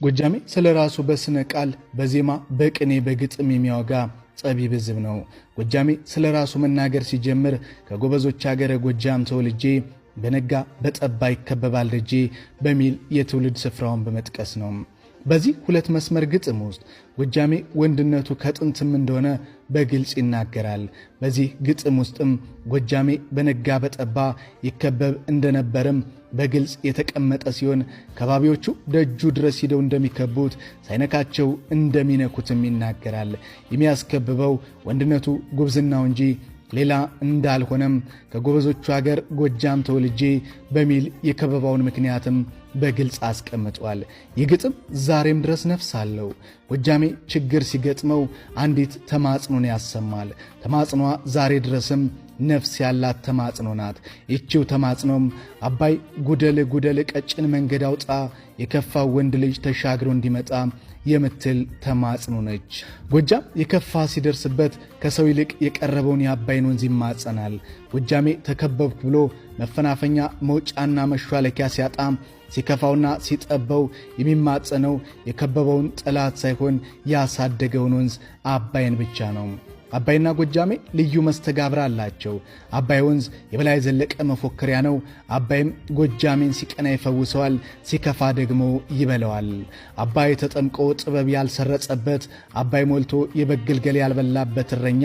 ጎጃሜ ስለራሱ በስነ ቃል በዜማ በቅኔ በግጥም የሚያወጋ ጸቢብ ሕዝብ ነው። ጎጃሜ ስለራሱ መናገር ሲጀምር ከጎበዞች ሀገረ ጎጃም ተወልጄ በነጋ በጠባ ይከበባል ደጄ በሚል የትውልድ ስፍራውን በመጥቀስ ነው። በዚህ ሁለት መስመር ግጥም ውስጥ ጎጃሜ ወንድነቱ ከጥንትም እንደሆነ በግልጽ ይናገራል። በዚህ ግጥም ውስጥም ጎጃሜ በነጋ በጠባ ይከበብ እንደነበርም በግልጽ የተቀመጠ ሲሆን ከባቢዎቹ ደጁ ድረስ ሂደው እንደሚከቡት ሳይነካቸው እንደሚነኩትም ይናገራል። የሚያስከብበው ወንድነቱ ጉብዝናው እንጂ ሌላ እንዳልሆነም ከጎበዞቹ ሀገር ጎጃም ተወልጄ በሚል የከበባውን ምክንያትም በግልጽ አስቀምጧል። ይህ ግጥም ዛሬም ድረስ ነፍስ አለው። ጎጃሜ ችግር ሲገጥመው አንዲት ተማጽኖን ያሰማል። ተማጽኗ ዛሬ ድረስም ነፍስ ያላት ተማጽኖ ናት። ይቺው ተማጽኖም አባይ ጉደል ጉደል ቀጭን መንገድ አውጣ የከፋው ወንድ ልጅ ተሻግሮ እንዲመጣ የምትል ተማጽኖ ነች። ጎጃም የከፋ ሲደርስበት ከሰው ይልቅ የቀረበውን የአባይን ወንዝ ይማጸናል። ጎጃሜ ተከበብኩ ብሎ መፈናፈኛ መውጫና መሿለኪያ ሲያጣ ሲከፋውና ሲጠበው የሚማጸነው የከበበውን ጠላት ሳይሆን ያሳደገውን ወንዝ አባይን ብቻ ነው። አባይና ጎጃሜ ልዩ መስተጋብር አላቸው። አባይ ወንዝ የበላይ ዘለቀ መፎከሪያ ነው። አባይም ጎጃሜን ሲቀና ይፈውሰዋል፣ ሲከፋ ደግሞ ይበለዋል። አባይ ተጠምቆ ጥበብ ያልሰረጸበት፣ አባይ ሞልቶ የበግ ግልገል ያልበላበት እረኛ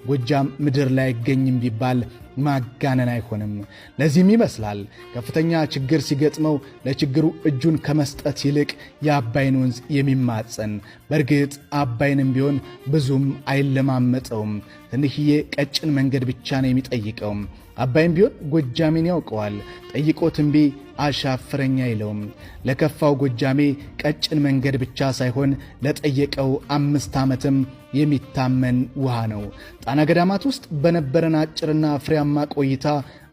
ጎጃም ምድር ላይ አይገኝም ቢባል ማጋነን አይሆንም። ለዚህም ይመስላል ከፍተኛ ችግር ሲገጥመው ለችግሩ እጁን ከመስጠት ይልቅ የአባይን ወንዝ የሚማጸን። በእርግጥ አባይንም ቢሆን ብዙም አይለማመጠውም። ትንሽዬ ቀጭን መንገድ ብቻ ነው የሚጠይቀው። አባይም ቢሆን ጎጃሜን ያውቀዋል። ጠይቆት እምቢ አሻፍረኛ አይለውም። ለከፋው ጎጃሜ ቀጭን መንገድ ብቻ ሳይሆን ለጠየቀው 5 ዓመትም የሚታመን ውሃ ነው። ጣና ገዳማት ውስጥ በነበረን አጭርና ፍሬያማ ቆይታ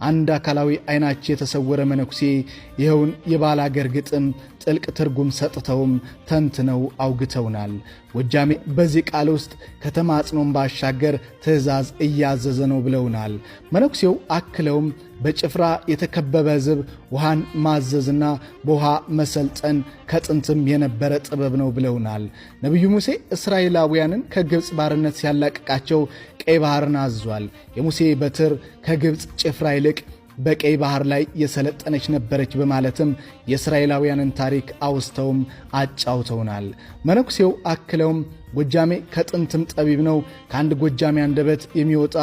አንድ አካላዊ አይናቸው የተሰወረ መነኩሴ ይኸውን የባል አገር ግጥም ጥልቅ ትርጉም ሰጥተውም ተንትነው አውግተውናል። ጎጃሜ በዚህ ቃል ውስጥ ከተማጽኖም ባሻገር ትእዛዝ እያዘዘ ነው ብለውናል። መነኩሴው አክለውም በጭፍራ የተከበበ ሕዝብ ውሃን ማዘዝና በውሃ መሰልጠን ከጥንትም የነበረ ጥበብ ነው ብለውናል። ነቢዩ ሙሴ እስራኤላውያንን ከግብፅ ባርነት ሲያላቅቃቸው ቀይ ባህርን አዟል። የሙሴ በትር ከግብፅ ጭፍራ ይልቅ በቀይ ባህር ላይ የሰለጠነች ነበረች በማለትም የእስራኤላውያንን ታሪክ አውስተውም አጫውተውናል። መነኩሴው አክለውም ጎጃሜ ከጥንትም ጠቢብ ነው። ከአንድ ጎጃሜ አንደበት የሚወጣ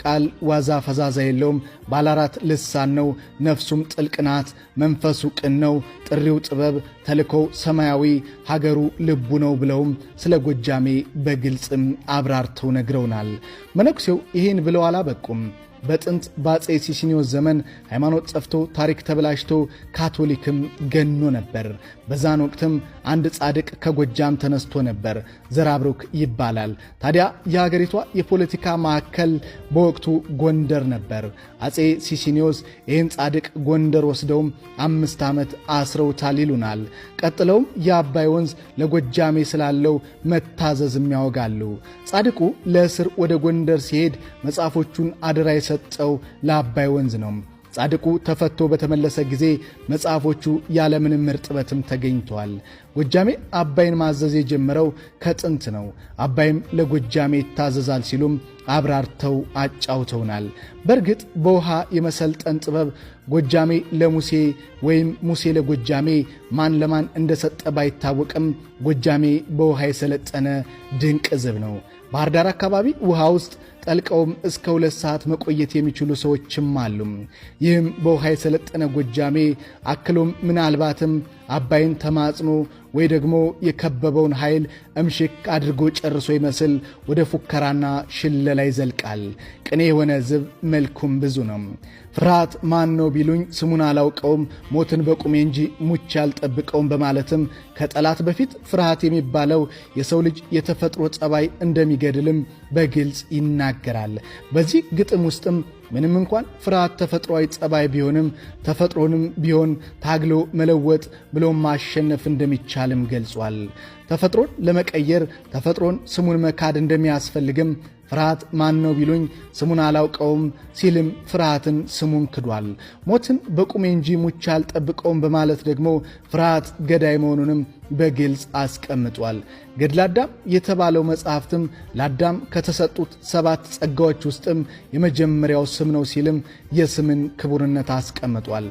ቃል ዋዛ ፈዛዛ የለውም። ባለአራት ልሳን ነው። ነፍሱም ጥልቅ ናት። መንፈሱ ቅን ነው። ጥሪው ጥበብ፣ ተልኮው ሰማያዊ፣ ሀገሩ ልቡ ነው ብለውም ስለ ጎጃሜ በግልጽም አብራርተው ነግረውናል። መነኩሴው ይህን ብለው አላበቁም። በጥንት በአፄ ሲሲኒዮስ ዘመን ሃይማኖት ጠፍቶ ታሪክ ተበላሽቶ ካቶሊክም ገኖ ነበር። በዛን ወቅትም አንድ ጻድቅ ከጎጃም ተነስቶ ነበር። ዘራብሩክ ይባላል። ታዲያ የሀገሪቷ የፖለቲካ ማዕከል በወቅቱ ጎንደር ነበር። አፄ ሲሲኒዮስ ይህን ጻድቅ ጎንደር ወስደውም 5 ዓመት አስረውታል ይሉናል። ቀጥለውም የአባይ ወንዝ ለጎጃሜ ስላለው መታዘዝም ያወጋሉ። ጻድቁ ለእስር ወደ ጎንደር ሲሄድ መጽሐፎቹን አደራ የሰጠው ለአባይ ወንዝ ነው። ጻድቁ ተፈቶ በተመለሰ ጊዜ መጽሐፎቹ ያለምንም እርጥበትም ተገኝተዋል። ጎጃሜ አባይን ማዘዝ የጀመረው ከጥንት ነው። አባይም ለጎጃሜ ይታዘዛል ሲሉም አብራርተው አጫውተውናል። በእርግጥ በውሃ የመሰልጠን ጥበብ ጎጃሜ ለሙሴ ወይም ሙሴ ለጎጃሜ ማን ለማን እንደሰጠ ባይታወቅም ጎጃሜ በውሃ የሰለጠነ ድንቅ ሕዝብ ነው። ባህር ዳር አካባቢ ውሃ ውስጥ ጠልቀውም እስከ 2 ሰዓት መቆየት የሚችሉ ሰዎችም አሉ። ይህም በውሃ የሰለጠነ ጎጃሜ አክሎም ምናልባትም አባይን ተማጽኖ ወይ ደግሞ የከበበውን ኃይል እምሽክ አድርጎ ጨርሶ ይመስል ወደ ፉከራና ሽለላ ይዘልቃል። ቅኔ የሆነ ሕዝብ መልኩም ብዙ ነው። ፍርሃት ማን ነው ቢሉኝ ስሙን አላውቀውም፣ ሞትን በቁሜ እንጂ ሙቼ አልጠብቀውም በማለትም ከጠላት በፊት ፍርሃት የሚባለው የሰው ልጅ የተፈጥሮ ጸባይ እንደሚገድልም በግልጽ ይናገራል። በዚህ ግጥም ውስጥም ምንም እንኳን ፍርሃት ተፈጥሯዊ ጸባይ ቢሆንም ተፈጥሮንም ቢሆን ታግሎ መለወጥ ብሎም ማሸነፍ እንደሚቻል እንደሚቻልም ገልጿል። ተፈጥሮን ለመቀየር ተፈጥሮን ስሙን መካድ እንደሚያስፈልግም ፍርሃት ማን ነው ቢሉኝ ስሙን አላውቀውም ሲልም ፍርሃትን ስሙን ክዷል። ሞትን በቁሜ እንጂ ሙቼ አልጠብቀውም በማለት ደግሞ ፍርሃት ገዳይ መሆኑንም በግልጽ አስቀምጧል። ገድለ አዳም የተባለው መጽሐፍትም ለአዳም ከተሰጡት 7 ጸጋዎች ውስጥም የመጀመሪያው ስም ነው ሲልም የስምን ክቡርነት አስቀምጧል።